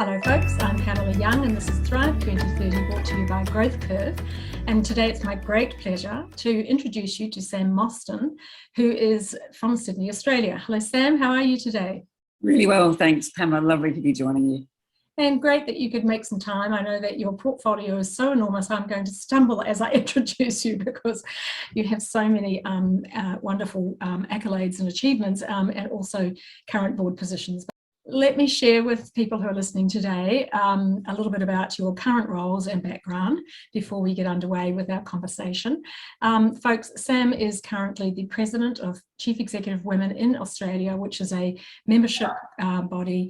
Hello folks, I'm Pamela Young and this is Thrive 2030 brought to you by growthcurv. And today it's my great pleasure to introduce you to Sam Mostyn, who is from Sydney, Australia. Hello Sam, how are you today? Really well, thanks Pamela, lovely to be joining you. And great that you could make some time. I know that your portfolio is so enormous, I'm going to stumble as I introduce you because you have so many wonderful accolades and achievements and also current board positions. Let me share with people who are listening today a little bit about your current roles and background before we get underway with our conversation. Folks, Sam is currently the President of Chief Executive Women in Australia, which is a membership body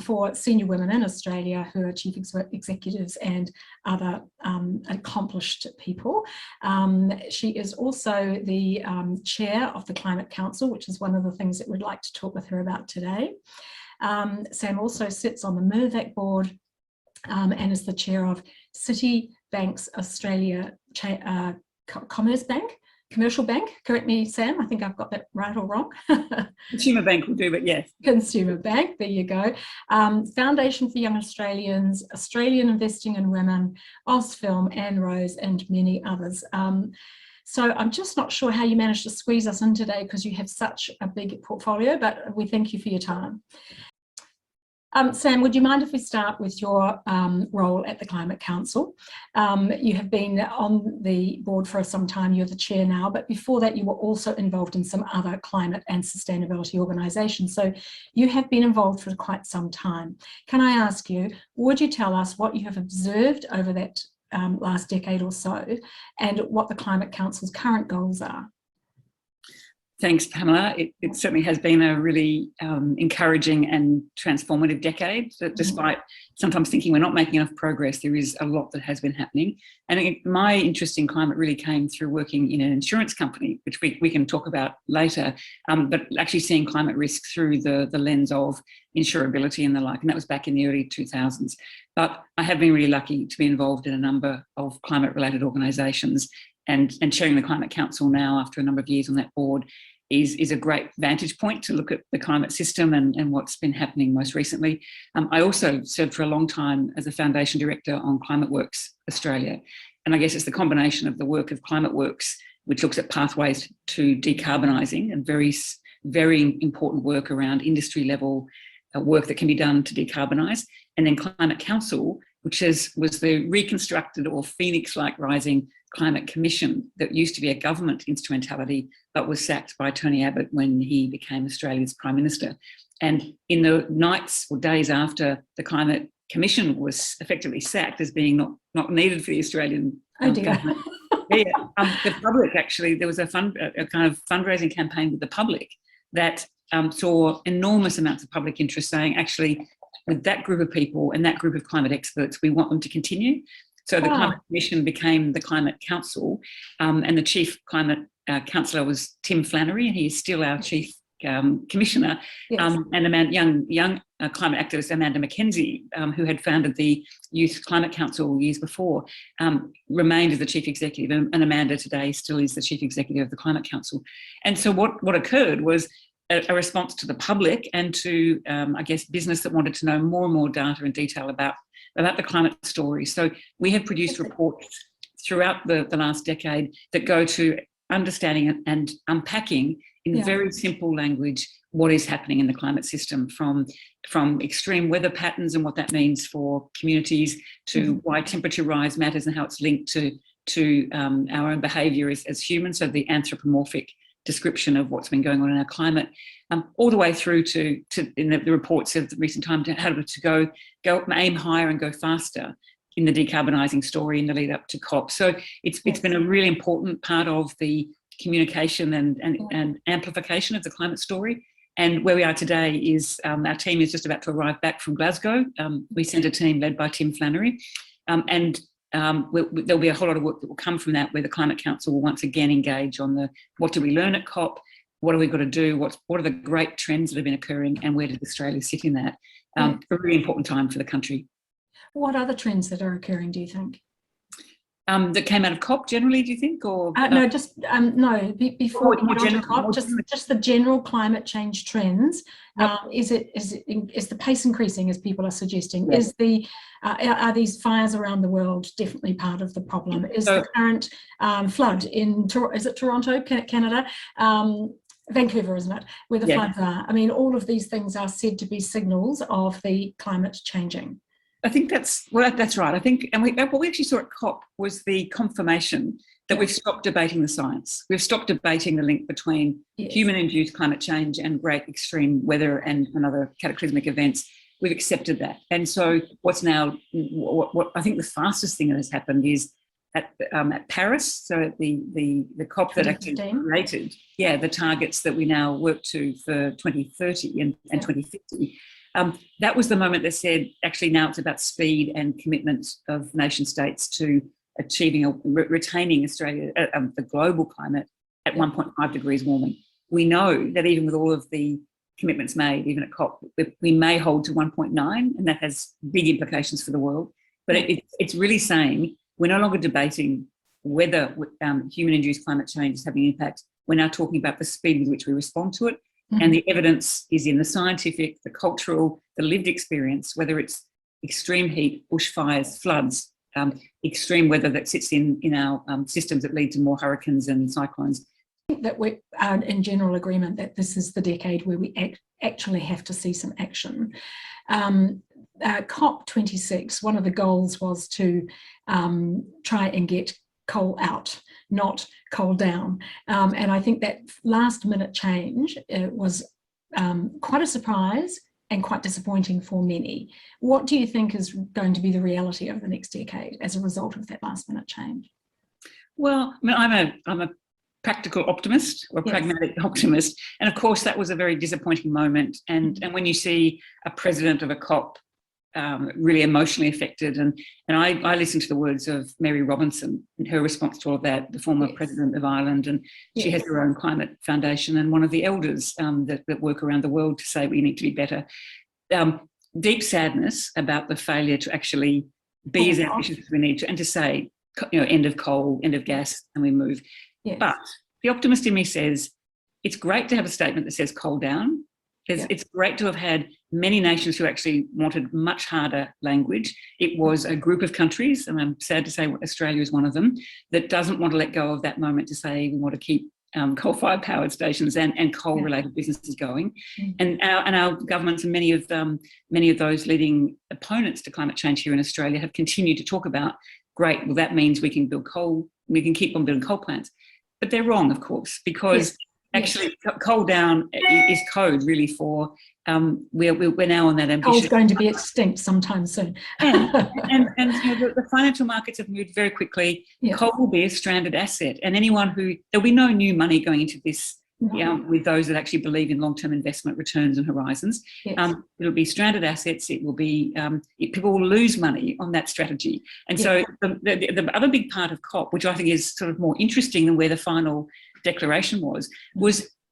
for senior women in Australia who are chief executives and other accomplished people. She is also the chair of the Climate Council, which is one of the things that we'd like to talk with her about today. Sam also sits on the Mirvac board and is the chair of Citi Australia Commercial Bank. Correct me, Sam, I think I've got that right or wrong. Consumer Bank will do, but yes. Consumer Bank, there you go. Foundation for Young Australians, Australian Investing in Women, Ausfilm, ANROWS, and many others. So I'm just not sure how you managed to squeeze us in today because you have such a big portfolio, but we thank you for your time. Sam, would you mind if we start with your role at the Climate Council? You have been on the board for some time, you're the chair now, but before that you were also involved in some other climate and sustainability organisations. So you have been involved for quite some time. Can I ask you, would you tell us what you have observed over that last decade or so and what the Climate Council's current goals are? Thanks, Pamela. It certainly has been a really encouraging and transformative decade. That despite sometimes thinking we're not making enough progress, there is a lot that has been happening. And my interest in climate really came through working in an insurance company, which we can talk about later, but actually seeing climate risk through the lens of insurability and the like, and that was back in the early 2000s. But I have been really lucky to be involved in a number of climate-related organisations, and chairing the Climate Council now after a number of years on that board is a great vantage point to look at the climate system and what's been happening most recently. I also served for a long time as a foundation director on ClimateWorks Australia. And I guess it's the combination of the work of ClimateWorks, which looks at pathways to decarbonising and very, very important work around industry level work that can be done to decarbonise. And then Climate Council, which was the reconstructed or phoenix-like rising Climate Commission that used to be a government instrumentality, but was sacked by Tony Abbott when he became Australia's Prime Minister. And in the nights or days after the Climate Commission was effectively sacked as being not needed for the Australian government, the public actually, there was a kind of fundraising campaign with the public that saw enormous amounts of public interest saying, actually, with that group of people and that group of climate experts, we want them to continue. So the Climate Commission became the Climate Council, and the Chief Climate Councillor was Tim Flannery, and he's still our Chief Commissioner. Yes. And young climate activist Amanda Mackenzie, who had founded the Youth Climate Council years before, remained as the Chief Executive, and Amanda today still is the Chief Executive of the Climate Council. And so what occurred was a response to the public and to, I guess, business that wanted to know more and more data and detail about the climate story. So we have produced reports throughout the last decade that go to understanding and unpacking in very simple language what is happening in the climate system, from extreme weather patterns and what that means for communities to why temperature rise matters and how it's linked to our own behaviour as humans, so the anthropomorphic description of what's been going on in our climate, all the way through to in the reports of the recent time to how to go aim higher and go faster in the decarbonising story in the lead up to COP. So it's been a really important part of the communication and amplification of the climate story. And where we are today is our team is just about to arrive back from Glasgow. We sent a team led by Tim Flannery, and there'll be a whole lot of work that will come from that, where the Climate Council will once again engage on what do we learn at COP, what have we got to do, what are the great trends that have been occurring, and where does Australia sit in that? A really important time for the country. What other trends that are occurring, do you think? That came out of COP generally, do you think? Or no, just no. Before we get on to COP, just the general climate change trends. Is the pace increasing, as people are suggesting? Yeah. Are these fires around the world definitely part of the problem? Is the current flood in is it Toronto, Canada? Vancouver, isn't it? Where the floods are. I mean, all of these things are said to be signals of the climate changing. I think that's right. I think, and what we actually saw at COP was the confirmation that we've stopped debating the science. We've stopped debating the link between human-induced climate change and great extreme weather and other cataclysmic events. We've accepted that. And so what's now, what I think the fastest thing that has happened is at Paris, so at the COP that actually created, the targets that we now work to for 2030 and 2050. That was the moment that said, actually now it's about speed and commitment of nation states to achieving or retaining Australia, the global climate at 1.5 degrees warming. We know that even with all of the commitments made, even at COP, we may hold to 1.9, and that has big implications for the world. But it's really saying we're no longer debating whether human-induced climate change is having an impact. We're now talking about the speed with which we respond to it. And the evidence is in the scientific, the cultural, the lived experience, whether it's extreme heat, bushfires, floods, extreme weather that sits in our systems that lead to more hurricanes and cyclones. I think that we are in general agreement that this is the decade where we actually have to see some action. COP26, one of the goals was to try and get coal out, not coal down. And I think that last minute change was quite a surprise and quite disappointing for many. What do you think is going to be the reality of the next decade as a result of that last minute change? Well, I mean, I'm a practical optimist or pragmatic optimist. And of course, that was a very disappointing moment. And when you see a president of a COP really emotionally affected. And I listened to the words of Mary Robinson in her response to all of that, the former president of Ireland, and she has her own climate foundation and one of the elders that work around the world to say we need to be better. Deep sadness about the failure to actually be as ambitious as we need to, and to say, end of coal, end of gas, and we move. Yes. But the optimist in me says, it's great to have a statement that says coal down. It's great to have had many nations who actually wanted much harder language. It was a group of countries, and I'm sad to say Australia is one of them, that doesn't want to let go of that moment to say we want to keep coal-fired powered stations and coal-related businesses going. And our governments and many of those leading opponents to climate change here in Australia have continued to talk about, great, well, that means we can keep on building coal plants. But they're wrong, of course, because actually, coal down is code really for we're now on that ambition. Coal's going to be extinct sometime soon. and the financial markets have moved very quickly. Coal will be a stranded asset, and there'll be no new money going into this. With those that actually believe in long-term investment returns and horizons, it'll be stranded assets. It will be people will lose money on that strategy, and so the other big part of COP, which I think is sort of more interesting than where the final declaration was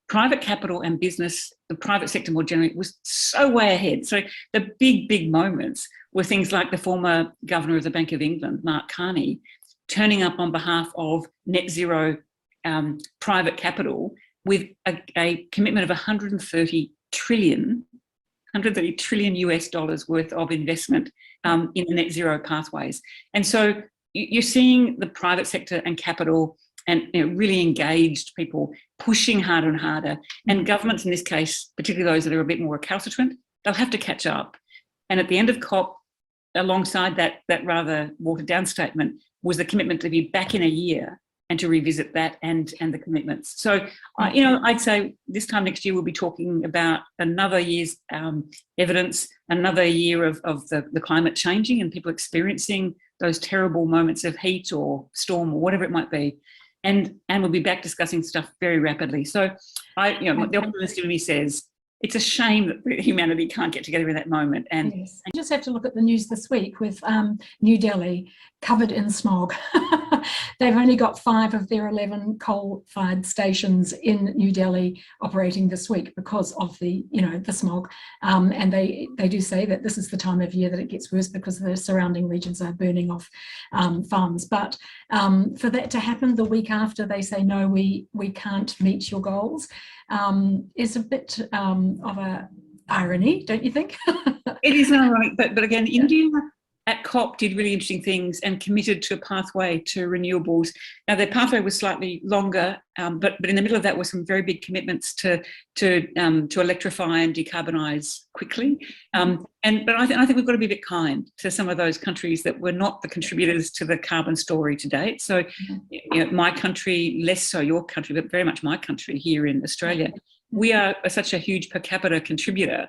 private capital and business, the private sector more generally, was so way ahead. So the big moments were things like the former governor of the Bank of England, Mark Carney, turning up on behalf of net zero private capital with a commitment of 130 trillion US dollars worth of investment in the net zero pathways. And so you're seeing the private sector and capital and really engaged people pushing harder and harder. And governments in this case, particularly those that are a bit more recalcitrant, they'll have to catch up. And at the end of COP, alongside that rather watered down statement, was the commitment to be back in a year and to revisit that and the commitments. So, I'd say this time next year we'll be talking about another year's evidence, another year of the climate changing and people experiencing those terrible moments of heat or storm or whatever it might be. And we'll be back discussing stuff very rapidly. So the optimist in me says it's a shame that humanity can't get together in that moment. And yes. You just have to look at the news this week with New Delhi covered in smog. They've only got 5 of their 11 coal-fired stations in New Delhi operating this week because of the smog. And they do say that this is the time of year that it gets worse because the surrounding regions are burning off farms. But for that to happen the week after they say, no, we can't meet your goals, is a bit of a irony, don't you think? it is ironic, but again, India at COP did really interesting things and committed to a pathway to renewables. Now, their pathway was slightly longer, but in the middle of that were some very big commitments to electrify and decarbonise quickly. But I think we've got to be a bit kind to some of those countries that were not the contributors to the carbon story to date. So, my country, less so your country, but very much my country here in Australia, we are such a huge per capita contributor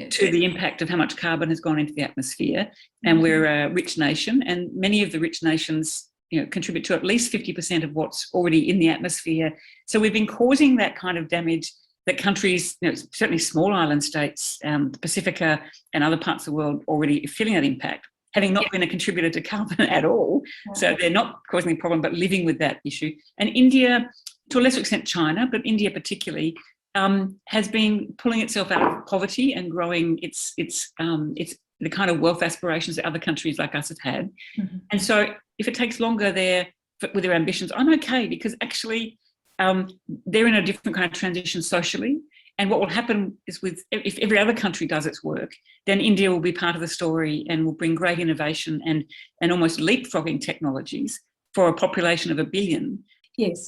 to the impact of how much carbon has gone into the atmosphere. And we're a rich nation, and many of the rich nations contribute to at least 50% of what's already in the atmosphere. So we've been causing that kind of damage that countries, certainly small island states, the Pacifica and other parts of the world already are feeling that impact, having not been a contributor to carbon at all. So they're not causing the problem, but living with that issue. And India, to a lesser extent China, but India particularly, has been pulling itself out of poverty and growing its the kind of wealth aspirations that other countries like us have had. And so if it takes longer with their ambitions, I'm okay, because actually they're in a different kind of transition socially. And what will happen is if every other country does its work, then India will be part of the story and will bring great innovation and almost leapfrogging technologies for a population of 1 billion. Yes,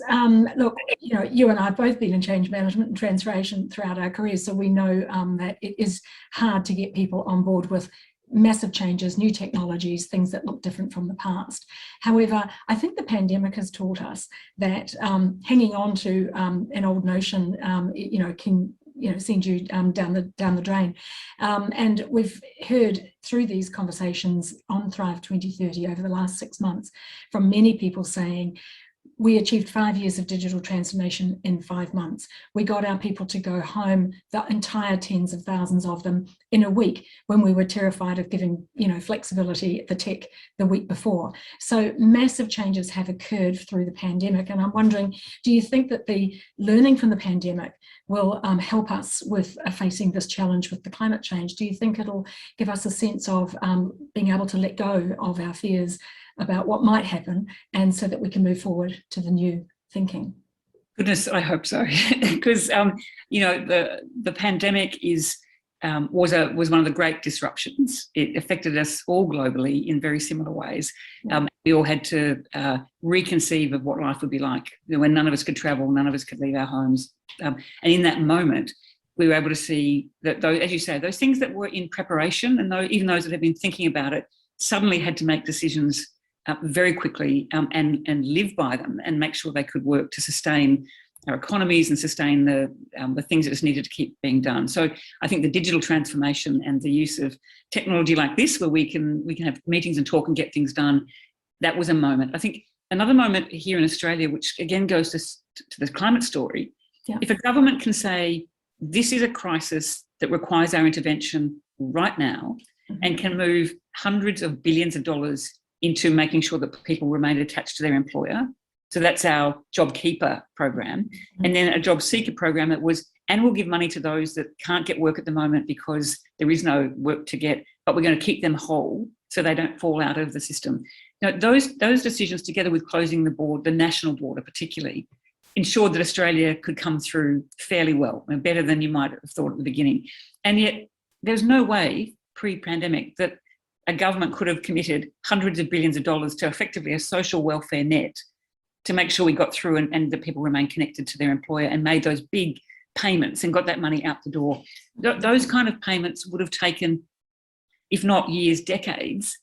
look, you and I have both been in change management and transformation throughout our careers, so we know that it is hard to get people on board with massive changes, new technologies, things that look different from the past. However, I think the pandemic has taught us that hanging on to an old notion, can send you down the drain. And we've heard through these conversations on Thrive 2030 over the last 6 months from many people saying, we achieved 5 years of digital transformation in 5 months. We got our people to go home, the entire tens of thousands of them, in a week, when we were terrified of giving, flexibility the tech the week before. So massive changes have occurred through the pandemic. And I'm wondering, do you think that the learning from the pandemic will help us with facing this challenge with the climate change? Do you think it'll give us a sense of being able to let go of our fears about what might happen, and so that we can move forward to the new thinking? Goodness, I hope so, because the pandemic was one of the great disruptions. It affected us all globally in very similar ways. We all had to reconceive of what life would be like when none of us could travel, none of us could leave our homes, and in that moment, we were able to see that, those, as you say, those things that were in preparation, and even those that had been thinking about it, suddenly had to make decisions very quickly and live by them and make sure they could work to sustain our economies and sustain the things that just needed to keep being done. So I think the digital transformation and the use of technology like this, where we can have meetings and talk and get things done, that was a moment. I think another moment here in Australia, which again goes to the climate story, if a government can say, this is a crisis that requires our intervention right now, and can move hundreds of billions of dollars into making sure that people remain attached to their employer. So that's our JobKeeper program. And then a Job Seeker program and we'll give money to those that can't get work at the moment because there is no work to get, but we're going to keep them whole so they don't fall out of the system. Those decisions, together with closing the national border particularly, ensured that Australia could come through fairly well, and better than you might have thought at the beginning. And yet there's no way pre-pandemic that a government could have committed hundreds of billions of dollars to effectively a social welfare net to make sure we got through and that people remain connected to their employer, and made those big payments and got that money out the door. Those kind of payments would have taken, if not years, decades,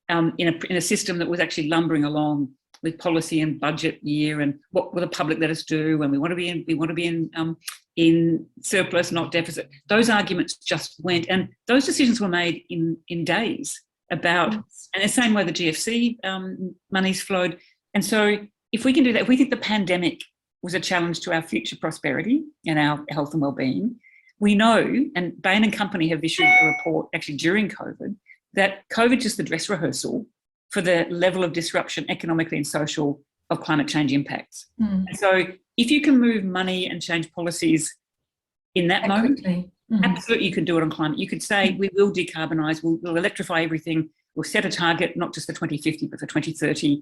in a system that was actually lumbering along with policy and budget year and what will the public let us do, and we want to be in surplus, not deficit. Those arguments just went, and those decisions were made in days. And the same way the GFC monies flowed. And so if we can do that, if we think the pandemic was a challenge to our future prosperity and our health and well-being, we know, and Bain and Company have issued a report actually during COVID, that COVID is just the dress rehearsal for the level of disruption economically and social of climate change impacts. And so if you can move money and change policies in that moment, absolutely you can do it on climate. You could say we will decarbonise, we'll electrify everything, we'll set a target, not just for 2050, but for 2030.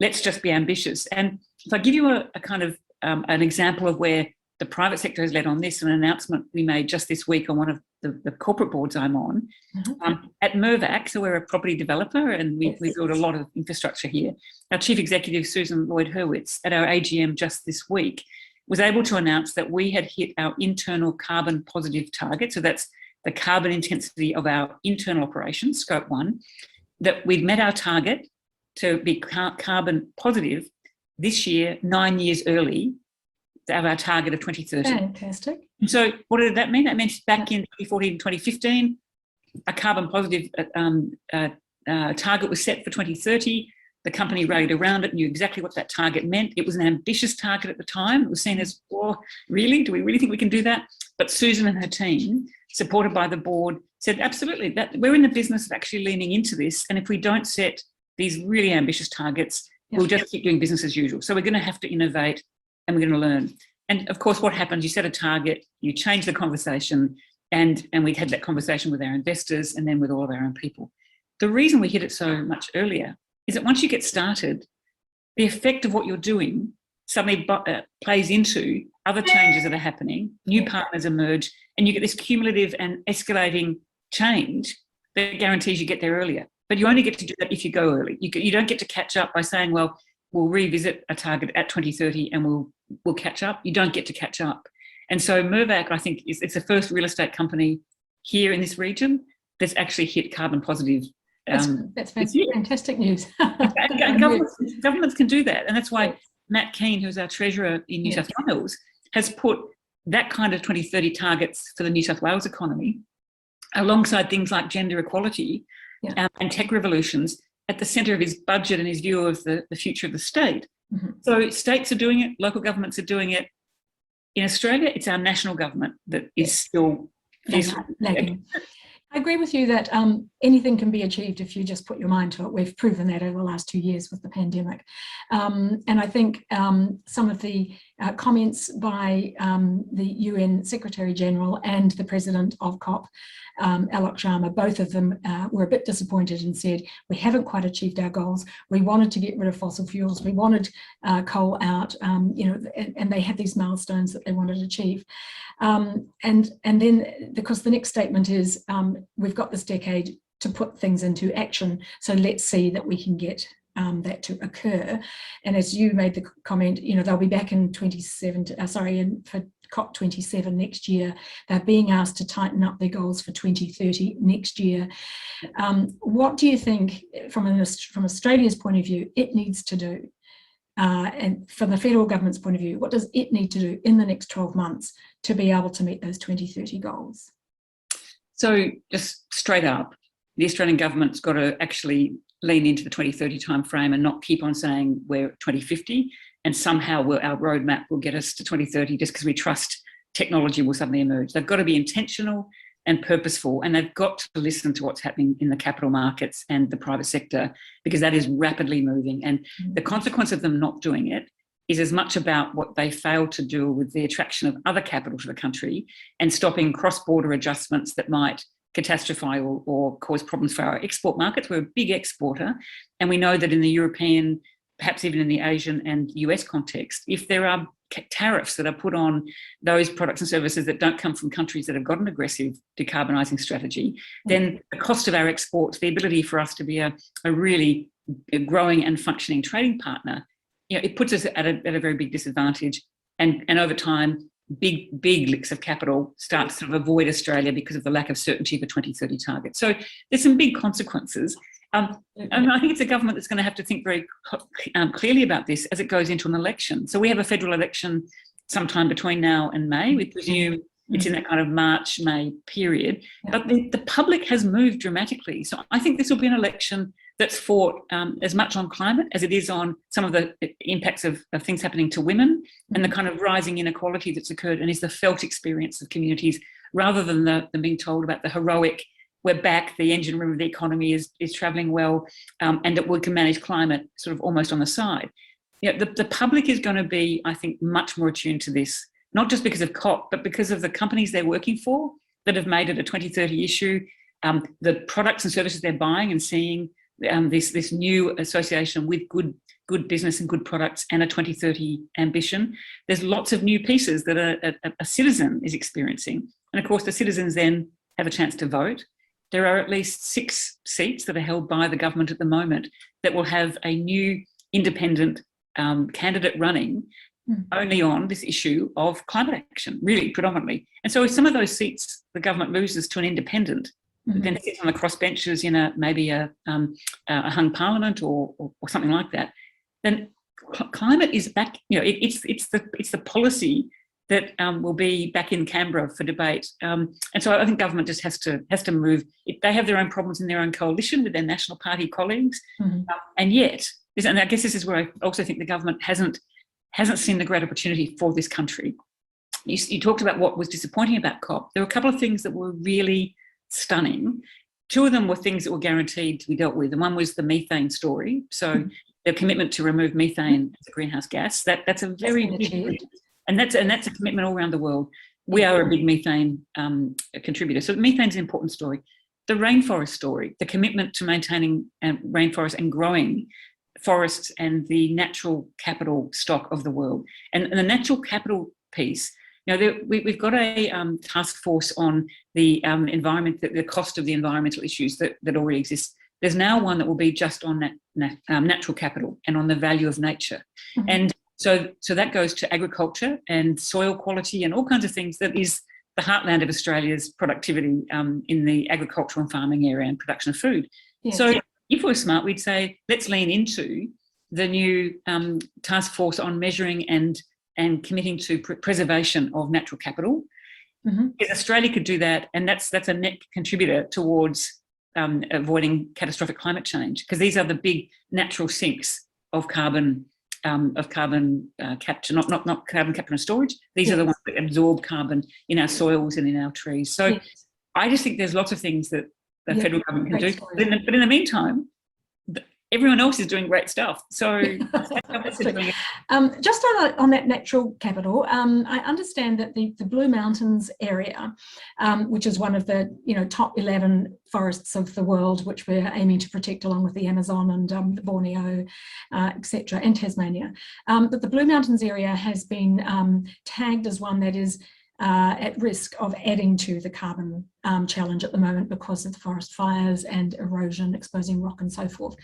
Let's just be ambitious. And if I give you a kind of an example of where the private sector has led on this, an announcement we made just this week on one of the corporate boards I'm on, at Mirvac, so we're a property developer and we build a lot of infrastructure here. Our Chief Executive, Susan Lloyd-Hurwitz, at our AGM just this week, was able to announce that we had hit our internal carbon positive target, so that's the carbon intensity of our internal operations, Scope 1, that we'd met our target to be carbon positive this year, 9 years early, of our target of 2030. Fantastic. And so what did that mean? That meant back in 2014 and 2015, a carbon positive target was set for 2030. The company rallied around it, knew exactly what that target meant. It was an ambitious target at the time. It was seen as, oh, really? Do we really think we can do that? But Susan and her team, supported by the board, said, absolutely, that we're in the business of actually leaning into this. And if we don't set these really ambitious targets, we'll just keep doing business as usual. So we're going to have to innovate and we're going to learn. And of course, what happens, you set a target, you change the conversation, and we had that conversation with our investors and then with all of our own people. The reason we hit it so much earlier is that once you get started, the effect of what you're doing suddenly plays into other changes that are happening, new partners emerge, and you get this cumulative and escalating change that guarantees you get there earlier. But you only get to do that if you go early. You don't get to catch up by saying, well, we'll revisit a target at 2030 and we'll catch up. You don't get to catch up. And so Mirvac, I think, it's the first real estate company here in this region that's actually hit carbon positive. That's fantastic news. Governments can do that. And that's why Matt Keane, who's our treasurer in New South Wales, has put that kind of 2030 targets for the New South Wales economy alongside things like gender equality and tech revolutions at the centre of his budget and his view of the future of the state. So states are doing it, local governments are doing it. In Australia, it's our national government that is still lagging. I agree with you that anything can be achieved if you just put your mind to it. We've proven that over the last 2 years with the pandemic. And I think some of the comments by the UN Secretary General and the President of COP, Alok Sharma, both of them were a bit disappointed and said, we haven't quite achieved our goals. We wanted to get rid of fossil fuels. We wanted coal out, and they had these milestones that they wanted to achieve. And then, because the next statement is, we've got this decade to put things into action, so let's see that we can get that to occur. And as you made the comment, they'll be back in for COP27 next year. They're being asked to tighten up their goals for 2030 next year. What do you think, from Australia's point of view, it needs to do? And from the federal government's point of view, what does it need to do in the next 12 months to be able to meet those 2030 goals? So just straight up, the Australian government's got to actually lean into the 2030 timeframe and not keep on saying we're 2050 and somehow our roadmap will get us to 2030 just because we trust technology will suddenly emerge. They've got to be intentional and purposeful, and they've got to listen to what's happening in the capital markets and the private sector, because that is rapidly moving. And the consequence of them not doing it is as much about what they failed to do with the attraction of other capital to the country and stopping cross-border adjustments that might catastrophize or cause problems for our export markets. We're a big exporter, and we know that in the European, perhaps even in the Asian and US context, if there are tariffs that are put on those products and services that don't come from countries that have got an aggressive decarbonising strategy, then the cost of our exports, the ability for us to be a really growing and functioning trading partner, it puts us at a very big disadvantage. And over time, big licks of capital start to sort of avoid Australia because of the lack of certainty of the 2030 target. So there's some big consequences. And I think it's a government that's going to have to think very clearly about this as it goes into an election. So we have a federal election sometime between now and May. We presume It's in that kind of March, May period. Yeah. But the public has moved dramatically. So I think this will be an election that's fought as much on climate as it is on some of the impacts of things happening to women and the kind of rising inequality that's occurred, and is the felt experience of communities rather than the being told about the heroic, we're back, the engine room of the economy is travelling well, and that we can manage climate sort of almost on the side. You know, the public is going to be, I think, much more attuned to this, not just because of COP, but because of the companies they're working for that have made it a 2030 issue, the products and services they're buying and seeing, this new association with good business and good products and a 2030 ambition. There's lots of new pieces that a citizen is experiencing. And of course, the citizens then have a chance to vote. There are at least 6 seats that are held by the government at the moment that will have a new independent candidate running only on this issue of climate action, really predominantly. And so if some of those seats the government loses to an independent, then sits on the crossbenches in maybe a hung parliament or something like that, then climate is back. You know, it's the policy that will be back in Canberra for debate. And so I think government just has to move. They have their own problems in their own coalition with their National Party colleagues, and yet, and I guess this is where I also think the government hasn't seen the great opportunity for this country. You talked about what was disappointing about COP. There were a couple of things that were really stunning. 2 of them were things that were guaranteed to be dealt with, and one was the methane story. So the commitment to remove methane as a greenhouse gas. That's a very big, and that's a commitment all around the world. We are a big methane contributor. So methane's an important story. The rainforest story, the commitment to maintaining rainforests and growing forests and the natural capital stock of the world. And the natural capital piece, you know, we've got a task force on the environment, the cost of the environmental issues that already exist. There's now one that will be just on natural capital and on the value of nature. And so that goes to agriculture and soil quality and all kinds of things. That is the heartland of Australia's productivity in the agricultural and farming area and production of food. Yes. So if we're smart, we'd say, let's lean into the new task force on measuring and committing to preservation of natural capital. Because Australia could do that, and that's a net contributor towards avoiding catastrophic climate change, because these are the big natural sinks of carbon capture, not carbon capture and storage. These are the ones that absorb carbon in our soils and in our trees. So I just think there's lots of things that the federal government can do. But in the meantime, everyone else is doing great stuff. So just on that natural capital, I understand that the Blue Mountains area, which is one of the top 11 forests of the world, which we're aiming to protect along with the Amazon and Borneo, etc., and Tasmania, but the Blue Mountains area has been tagged as one that is at risk of adding to the carbon challenge at the moment because of the forest fires and erosion, exposing rock and so forth.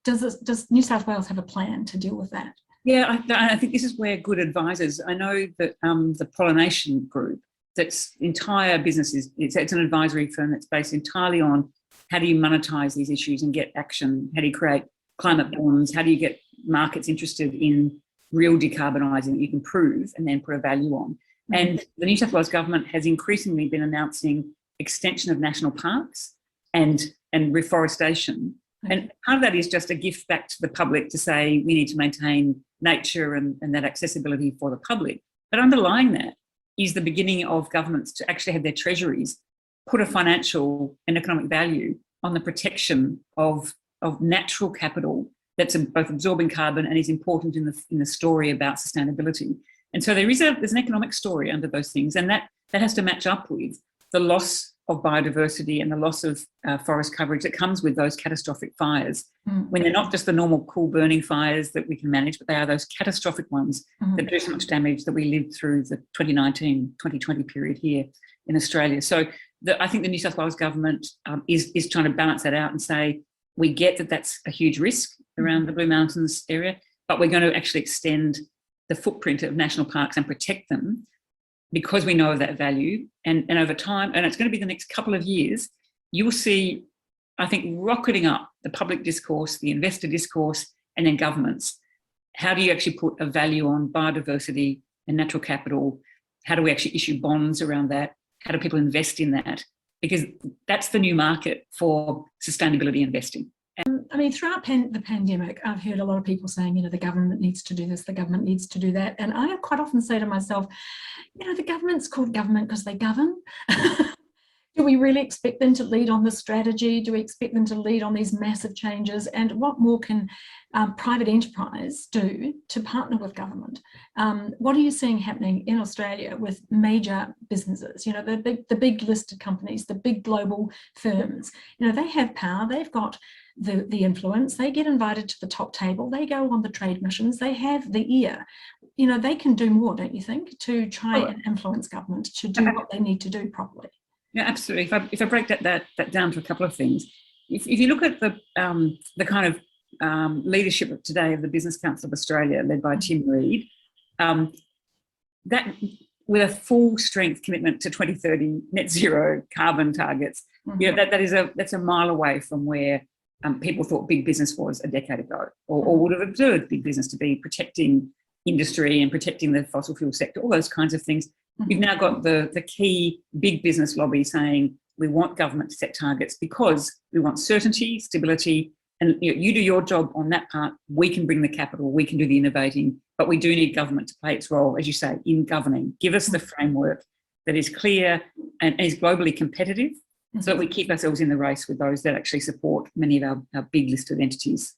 Does New South Wales have a plan to deal with that? Yeah, I think this is where good advisors, I know that the Pollination Group, that's entire business it's an advisory firm that's based entirely on how do you monetize these issues and get action, how do you create climate bonds, how do you get markets interested in real decarbonising that you can prove and then put a value on. And the New South Wales government has increasingly been announcing extension of national parks and reforestation. And part of that is just a gift back to the public to say we need to maintain nature and that accessibility for the public. But underlying that is the beginning of governments to actually have their treasuries put a financial and economic value on the protection of natural capital that's both absorbing carbon and is important in the story about sustainability. And so there's an economic story under those things, and that has to match up with the loss of biodiversity and the loss of forest coverage that comes with those catastrophic fires, when they're not just the normal cool burning fires that we can manage, but they are those catastrophic ones that do so much damage that we lived through the 2019-2020 period here in Australia. So I think the New South Wales government is trying to balance that out and say, we get that that's a huge risk around the Blue Mountains area, but we're going to actually extend the footprint of national parks and protect them because we know of that value. And over time, and it's going to be the next couple of years, you will see, I think, rocketing up the public discourse, the investor discourse, and then governments. How do you actually put a value on biodiversity and natural capital How do we actually issue bonds around that? How do people invest in that? Because that's the new market for sustainability investing. I mean, throughout the pandemic, I've heard a lot of people saying, you know, the government needs to do this, the government needs to do that. And I quite often say to myself, you know, the government's called government because they govern. Do we really expect them to lead on the strategy? Do we expect them to lead on these massive changes? And what more can private enterprise do to partner with government? What are you seeing happening in Australia with major businesses? You know, the big listed companies, the big global firms, you know, they have power, they've got the influence, they get invited to the top table, they go on the trade missions, they have the ear. You know, they can do more, don't you think, to try and influence government to do what they need to do properly? Yeah, absolutely. If I break that down to a couple of things, if you look at the kind of leadership of today of the Business Council of Australia, led by Tim Reid, that with a full strength commitment to 2030 net zero carbon targets, you know, that's a mile away from where people thought big business was a decade ago, or would have observed big business to be protecting industry and protecting the fossil fuel sector, all those kinds of things. You've now got the key big business lobby saying we want government to set targets because we want certainty, stability, and you do your job on that part. We can bring the capital, we can do the innovating, but we do need government to play its role, as you say, in governing. Give us the framework that is clear and is globally competitive, so that we keep ourselves in the race with those that actually support many of our big listed entities.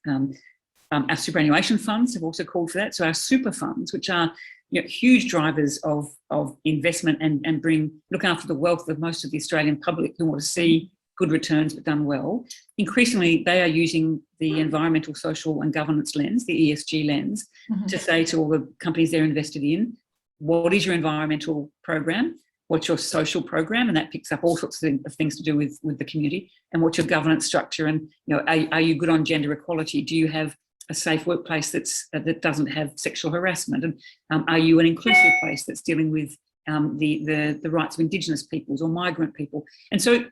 Our superannuation funds have also called for that. So our super funds, which are huge drivers of investment and look after the wealth of most of the Australian public who want to see good returns but done well. Increasingly, they are using the environmental, social and governance lens, the ESG lens, to say to all the companies they're invested in, what is your environmental program? What's your social program? And that picks up all sorts of things to do with the community. And what's your governance structure? And are you good on gender equality? Do you have a safe workplace that doesn't have sexual harassment? And are you an inclusive place that's dealing with the rights of Indigenous peoples or migrant people? And so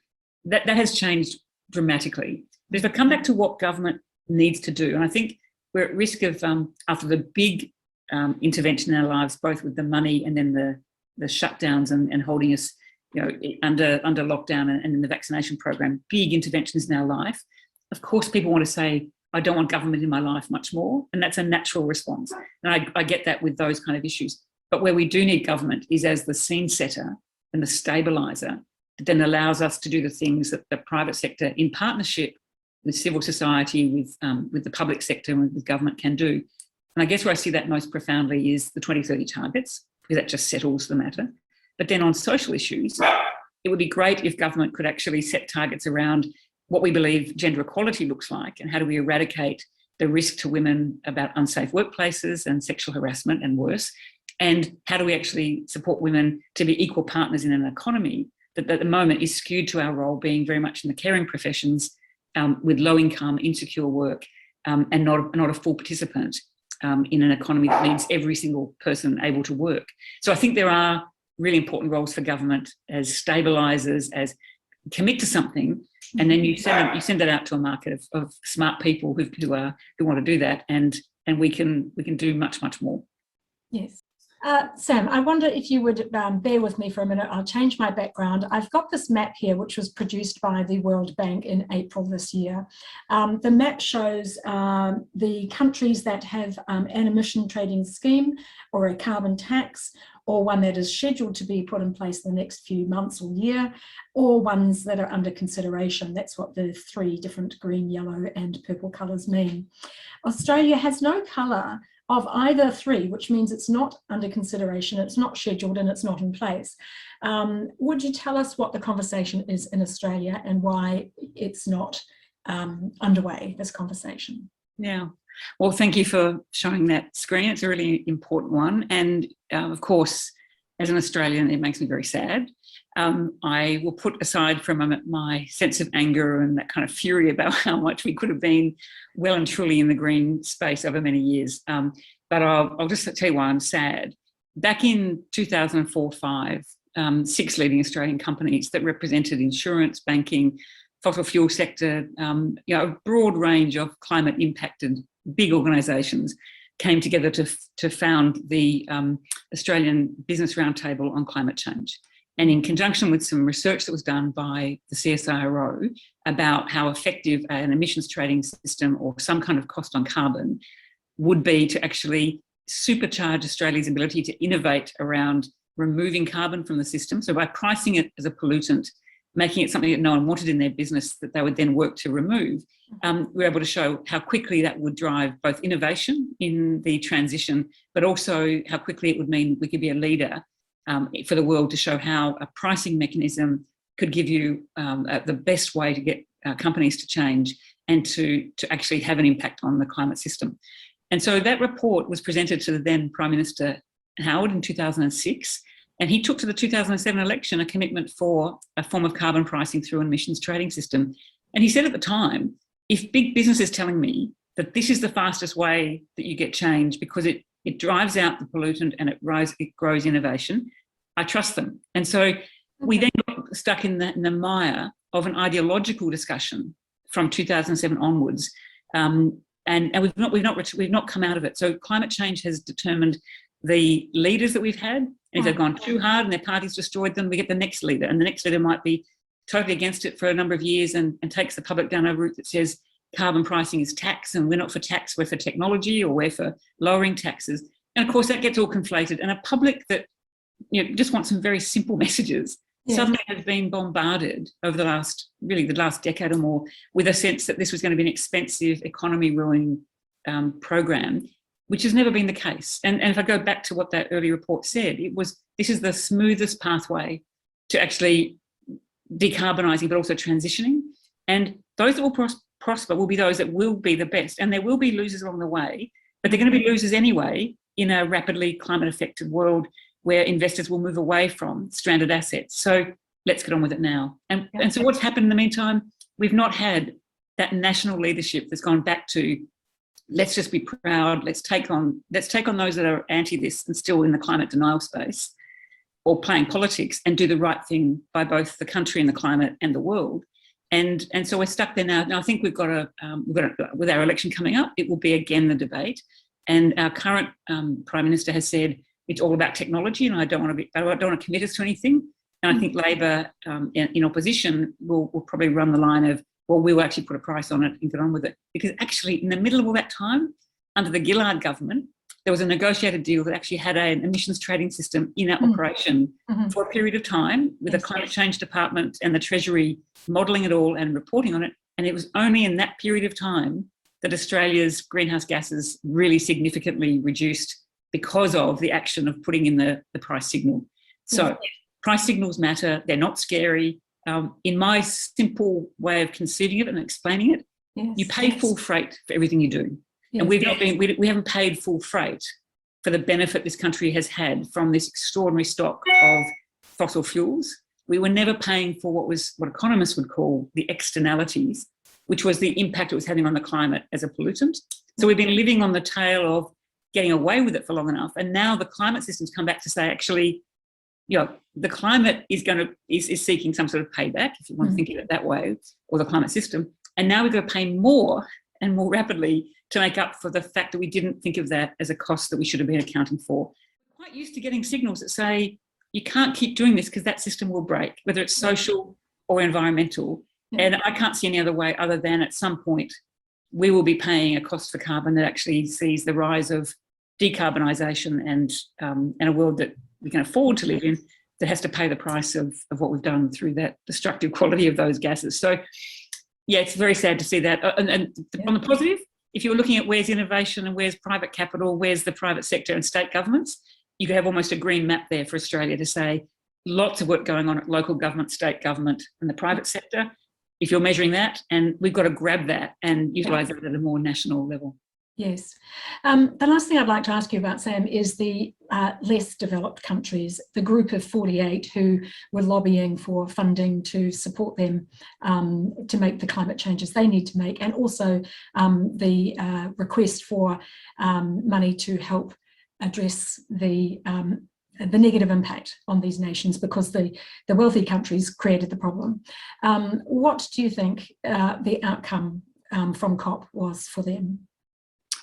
that has changed dramatically. But if I come back to what government needs to do, and I think we're at risk of, after the big intervention in our lives, both with the money and then the shutdowns and holding us under lockdown and in the vaccination program, big interventions in our life. Of course, people want to say, I don't want government in my life much more. And that's a natural response. And I get that with those kind of issues. But where we do need government is as the scene setter and the stabiliser that then allows us to do the things that the private sector, in partnership with civil society, with the public sector and with government, can do. And I guess where I see that most profoundly is the 2030 targets, because that just settles the matter. But then on social issues, it would be great if government could actually set targets around what we believe gender equality looks like and how do we eradicate the risk to women about unsafe workplaces and sexual harassment and worse, and how do we actually support women to be equal partners in an economy that at the moment is skewed to our role being very much in the caring professions with low income, insecure work and not a full participant in an economy that needs every single person able to work. So I think there are really important roles for government as stabilisers, as commit to something, and then you send that out to a market of smart people who want to do that, and we can do much more. Yes. Sam, I wonder if you would bear with me for a minute. I'll change my background. I've got this map here, which was produced by the World Bank in April this year. The map shows the countries that have an emission trading scheme or a carbon tax, or one that is scheduled to be put in place in the next few months or year, or ones that are under consideration. That's what the three different green, yellow and purple colours mean. Australia has no colour of either three, which means it's not under consideration, it's not scheduled and it's not in place. Would you tell us what the conversation is in Australia and why it's not underway, this conversation? Yeah. Well, thank you for showing that screen. It's a really important one. And of course, as an Australian, it makes me very sad. I will put aside for a moment my sense of anger and that kind of fury about how much we could have been well and truly in the green space over many years. But I'll just tell you why I'm sad. Back in 2004-05, 6 leading Australian companies that represented insurance, banking, fossil fuel sector, a broad range of climate impacted big organisations came together to found the Australian Business Roundtable on Climate Change. And in conjunction with some research that was done by the CSIRO about how effective an emissions trading system or some kind of cost on carbon would be to actually supercharge Australia's ability to innovate around removing carbon from the system. So by pricing it as a pollutant, making it something that no one wanted in their business that they would then work to remove, we were able to show how quickly that would drive both innovation in the transition, but also how quickly it would mean we could be a leader for the world to show how a pricing mechanism could give you the best way to get companies to change and to actually have an impact on the climate system. And so that report was presented to the then Prime Minister Howard in 2006, and he took to the 2007 election a commitment for a form of carbon pricing through an emissions trading system. And he said at the time, if big business is telling me that this is the fastest way that you get change because it drives out the pollutant and it grows innovation, I trust them. And so we then got stuck in the mire of an ideological discussion from 2007 onwards, and we've not come out of it. So climate change has determined the leaders that we've had, and if they've gone too hard and their party's destroyed them, we get the next leader, and the next leader might be totally against it for a number of years and takes the public down a route that says carbon pricing is tax and we're not for tax, we're for technology, or we're for lowering taxes. And of course that gets all conflated, and a public that just wants some very simple messages suddenly has been bombarded over the last decade or more with a sense that this was going to be an expensive, economy-ruining program, which has never been the case. And if I go back to what that early report said, this is the smoothest pathway to actually decarbonising, but also transitioning. And those that will prosper will be those that will be the best. And there will be losers along the way, but they're going to be losers anyway in a rapidly climate-affected world where investors will move away from stranded assets. So let's get on with it now. And so what's happened in the meantime? We've not had that national leadership that's gone back to, let's just be proud, let's take on those that are anti this and still in the climate denial space or playing politics, and do the right thing by both the country and the climate and the world. And so we're stuck there now. Now I think we've got to, with our election coming up, it will be again the debate. And our current Prime Minister has said it's all about technology, and I don't want to commit us to anything. And I think Labor in opposition will probably run the line of, well, we'll actually put a price on it and get on with it. Because actually in the middle of all that time, under the Gillard government, there was a negotiated deal that actually had an emissions trading system in operation for a period of time, with a climate change department and the Treasury modelling it all and reporting on it. And it was only in that period of time that Australia's greenhouse gases really significantly reduced because of the action of putting in the price signal. So price signals matter, they're not scary. In my simple way of conceiving it and explaining it, you pay full freight for everything you do. And we haven't paid full freight for the benefit this country has had from this extraordinary stock of fossil fuels. We were never paying for what economists would call the externalities, which was the impact it was having on the climate as a pollutant. So we've been living on the tail of getting away with it for long enough. And now the climate system's come back to say, actually, the climate is seeking some sort of payback, if you want to think of it that way, or the climate system. And now we've got to pay more and more rapidly to make up for the fact that we didn't think of that as a cost that we should have been accounting for. We're quite used to getting signals that say, you can't keep doing this because that system will break, whether it's social or environmental. And I can't see any other way other than at some point we will be paying a cost for carbon that actually sees the rise of decarbonisation and a world that we can afford to live in that has to pay the price of what we've done through that destructive quality of those gases. So, it's very sad to see that. And on the positive, if you're looking at where's innovation and where's private capital, where's the private sector and state governments, you could have almost a green map there for Australia to say lots of work going on at local government, state government and the private sector, if you're measuring that, and we've got to grab that and utilise it at a more national level. Yes. The last thing I'd like to ask you about, Sam, is the less developed countries, the group of 48 who were lobbying for funding to support them to make the climate changes they need to make, and also the request for money to help address the negative impact on these nations because the wealthy countries created the problem. What do you think the outcome from COP was for them?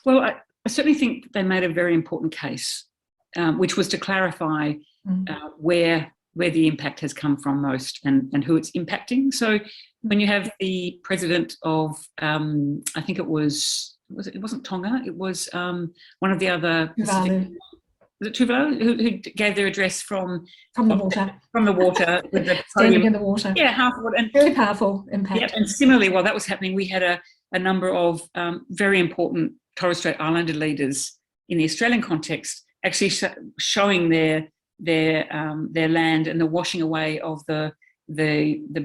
Well, I certainly think they made a very important case, which was to clarify where the impact has come from most and who it's impacting. So when you have the president of, I think it wasn't Tonga, it was one of the other Pacific, was it Tuvalu, who gave their address from the water. From the water. With the standing in the water. Yeah, half of it. And very powerful impact. Yeah, and similarly, while that was happening, we had a number of very important Torres Strait Islander leaders in the Australian context actually showing their land and the washing away of the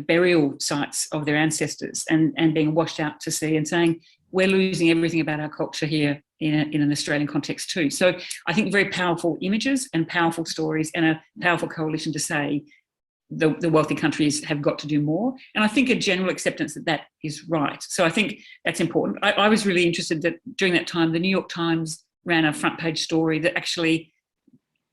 burial sites of their ancestors and being washed out to sea, and saying we're losing everything about our culture here in an Australian context too. So I think very powerful images and powerful stories and a powerful coalition to say the wealthy countries have got to do more. And I think a general acceptance that is right. So I think that's important. I was really interested that during that time, the New York Times ran a front page story that actually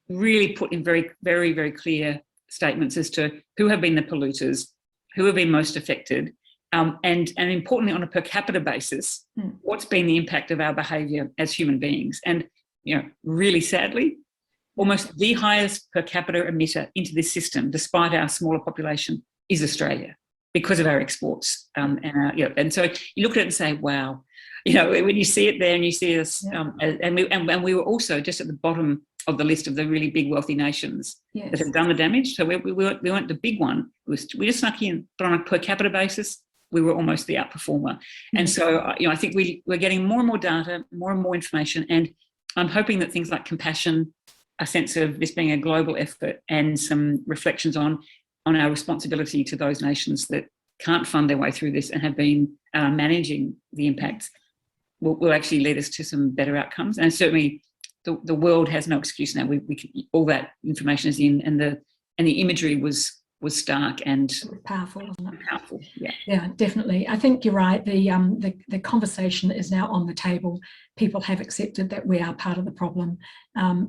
really put in very, very, very clear statements as to who have been the polluters, who have been most affected, and importantly, on a per capita basis, what's been the impact of our behaviour as human beings. And, really sadly, almost the highest per capita emitter into this system, despite our smaller population, is Australia because of our exports. And so you look at it and say, wow, when you see it there and you see us, and we were also just at the bottom of the list of the really big wealthy nations that have done the damage. So we weren't the big one. We just snuck in, but on a per capita basis, we were almost the outperformer. And so, I think we're getting more and more data, more and more information, and I'm hoping that things like compassion, a sense of this being a global effort, and some reflections on our responsibility to those nations that can't fund their way through this and have been managing the impacts will actually lead us to some better outcomes. And certainly the world has no excuse now. We can, all that information is in, and the imagery was stark and powerful, wasn't it? Powerful, yeah, definitely. I think you're right. The conversation is now on the table. People have accepted that we are part of the problem.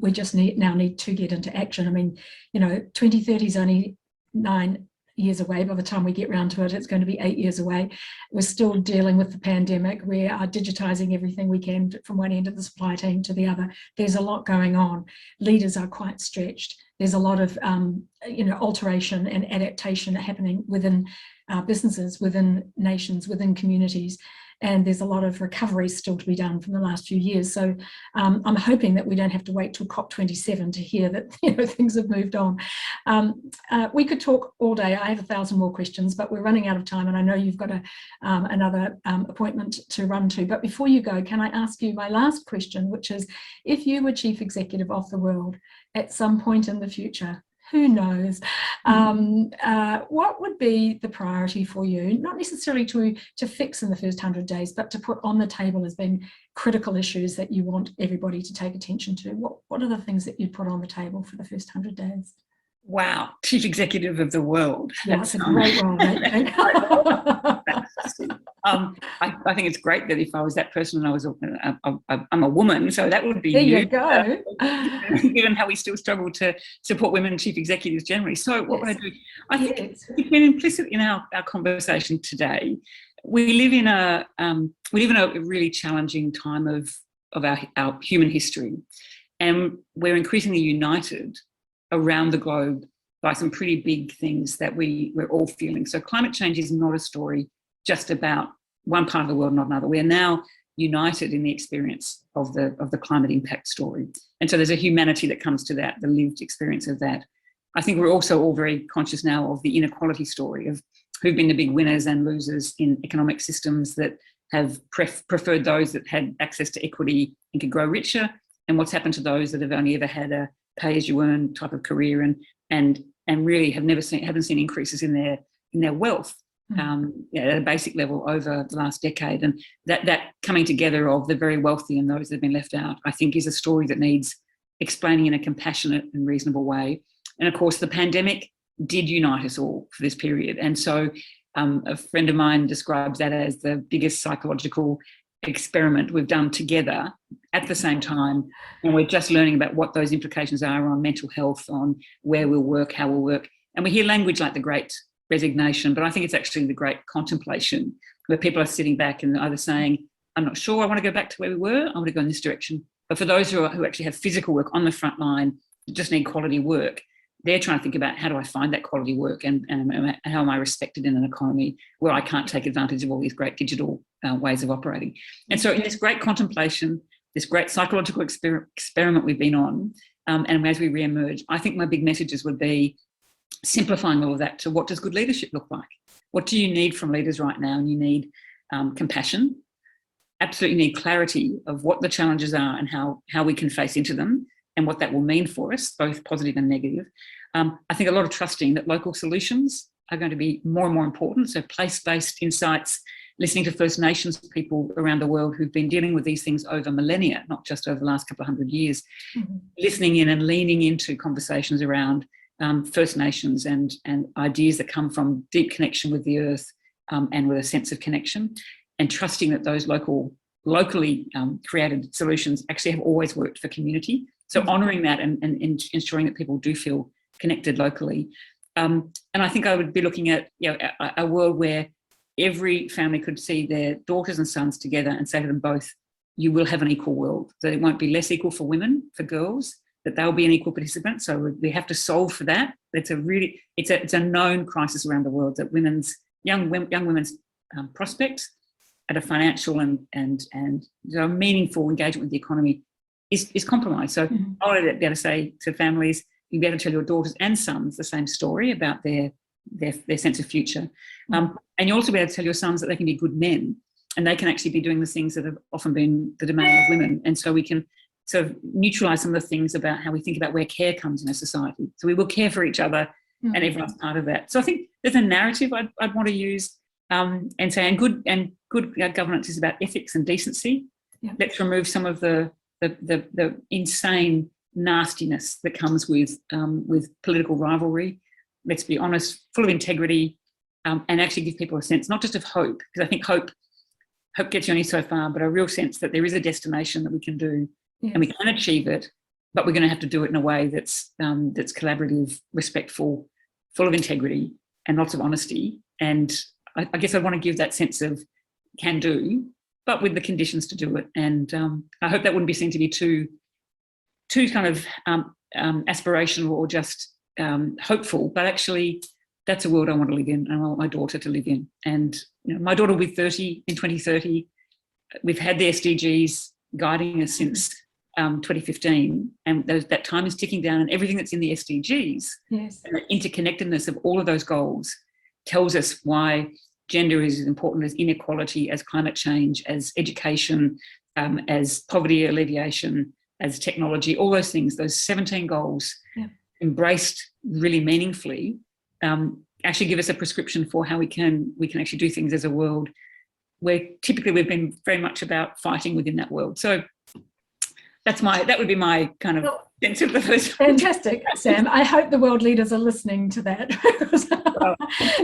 We just need to get into action. I mean, 2030 is only 9 years away. By the time we get round to it, it's going to be 8 years away. We're still dealing with the pandemic. We are digitising everything we can from one end of the supply chain to the other. There's a lot going on. Leaders are quite stretched. There's a lot of alteration and adaptation happening within businesses, within nations, within communities. And there's a lot of recovery still to be done from the last few years. So I'm hoping that we don't have to wait till COP27 to hear that things have moved on. We could talk all day. I have 1,000 more questions, but we're running out of time, and I know you've got another appointment to run to. But before you go, can I ask you my last question, which is, if you were chief executive of the world at some point in the future, who knows, what would be the priority for you? Not necessarily to fix in the first 100 days, but to put on the table as being critical issues that you want everybody to take attention to. What are the things that you'd put on the table for the first 100 days? Wow, chief executive of the world. Yeah, that's a great role. I think it's great that if I was that person and I'm a woman, so that would be there you go. Given how we still struggle to support women chief executives generally. So what would I do? I think it's been implicit in our conversation today. We live in a really challenging time of our human history, and we're increasingly united around the globe by some pretty big things that we're all feeling. So climate change is not a story just about one part of the world, not another. We are now united in the experience of the climate impact story. And so there's a humanity that comes to that, the lived experience of that. I think we're also all very conscious now of the inequality story of who've been the big winners and losers in economic systems that have preferred those that had access to equity and could grow richer, and what's happened to those that have only ever had a pay-as-you-earn type of career and really haven't seen increases in their wealth at a basic level over the last decade. And that coming together of the very wealthy and those that have been left out, I think, is a story that needs explaining in a compassionate and reasonable way. And of course, the pandemic did unite us all for this period. And so a friend of mine describes that as the biggest psychological experiment we've done together at the same time, and we're just learning about what those implications are on mental health, on where we'll work, how we'll work. And we hear language like the Great Resignation, but I think it's actually the Great Contemplation, where people are sitting back and either saying, I'm not sure I want to go back to where we were, I want to go in this direction. But for those who actually have physical work on the front line, just need quality work, they're trying to think about, how do I find that quality work, and how am I respected in an economy where I can't take advantage of all these great digital ways of operating. And so in this great contemplation, this great psychological experiment we've been on, and as we re-emerge, I think my big messages would be simplifying all of that to, what does good leadership look like? What do you need from leaders right now? And you need compassion, absolutely need clarity of what the challenges are and how we can face into them and what that will mean for us, both positive and negative. I think a lot of trusting that local solutions are going to be more and more important. So place-based insights, listening to First Nations people around the world who've been dealing with these things over millennia, not just over the last couple of hundred years, listening in and leaning into conversations around First Nations and ideas that come from deep connection with the earth, and with a sense of connection, and trusting that those locally created solutions actually have always worked for community. So honouring that and ensuring that people do feel connected locally. And I think I would be looking at, a world where every family could see their daughters and sons together and say to them both, you will have an equal world, that it won't be less equal for women, for girls, that they'll be an equal participant. So we have to solve for that. It's a known crisis around the world, that young women's prospects at a financial and meaningful engagement with the economy is compromised. So I want to be able to say to families, you be able to tell your daughters and sons the same story about their sense of future. And you also be able to tell your sons that they can be good men, and they can actually be doing the things that have often been the domain of women. And so we can sort of neutralise some of the things about how we think about where care comes in a society. So we will care for each other, and everyone's part of that. So I think there's a narrative I'd want to use, and say, and good governance is about ethics and decency. Let's remove some of the insane nastiness that comes with political rivalry. Let's be honest, full of integrity, and actually give people a sense, not just of hope, because I think hope gets you only so far, but a real sense that there is a destination that we can do, and we can achieve it, but we're going to have to do it in a way that's collaborative, respectful, full of integrity, and lots of honesty. And I guess I want to give that sense of can do, but with the conditions to do it. And I hope that wouldn't be seen to be too kind of aspirational or just hopeful, but actually that's a world I want to live in, and I want my daughter to live in. And my daughter will be 30 in 2030. We've had the SDGs guiding us since 2015, and that time is ticking down, and everything that's in the SDGs, and the interconnectedness of all of those goals tells us why gender is as important as inequality, as climate change, as education, as poverty alleviation, as technology, all those things, those 17 goals embraced really meaningfully, actually give us a prescription for how we can actually do things as a world where typically we've been very much about fighting within that world. So that would be my kind of sense of the first. Fantastic, Sam. I hope the world leaders are listening to that, because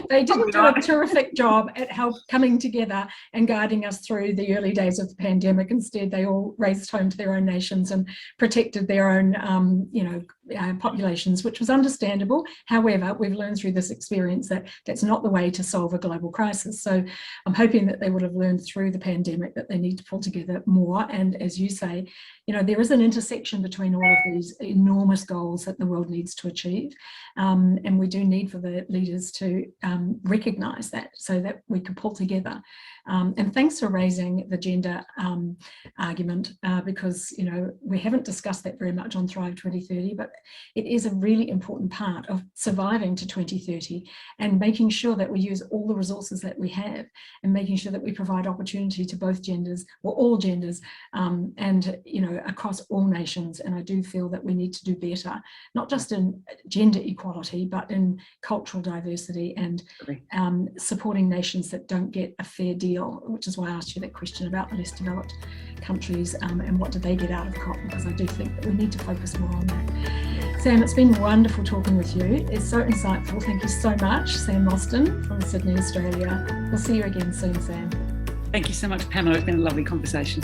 they didn't do a terrific job at coming together and guiding us through the early days of the pandemic. Instead, they all raced home to their own nations and protected their own, populations, which was understandable. However, we've learned through this experience that that's not the way to solve a global crisis. So I'm hoping that they would have learned through the pandemic that they need to pull together more. And as you say, there is an intersection between all of these enormous goals that the world needs to achieve. And we do need for the leaders to recognise that, so that we can pull together. And thanks for raising the gender argument, because we haven't discussed that very much on Thrive 2030, but it is a really important part of surviving to 2030 and making sure that we use all the resources that we have, and making sure that we provide opportunity to both genders, or all genders, and across all nations. And I do feel that we need to do better, not just in gender equality, but in cultural diversity and supporting nations that don't get a fair deal, which is why I asked you that question about the less developed countries, and what do they get out of COP, because I do think that we need to focus more on that. Sam, it's been wonderful talking with you. It's so insightful. Thank you so much, Sam Mostyn from Sydney, Australia. We'll see you again soon, Sam. Thank you so much, Pamela. It's been a lovely conversation.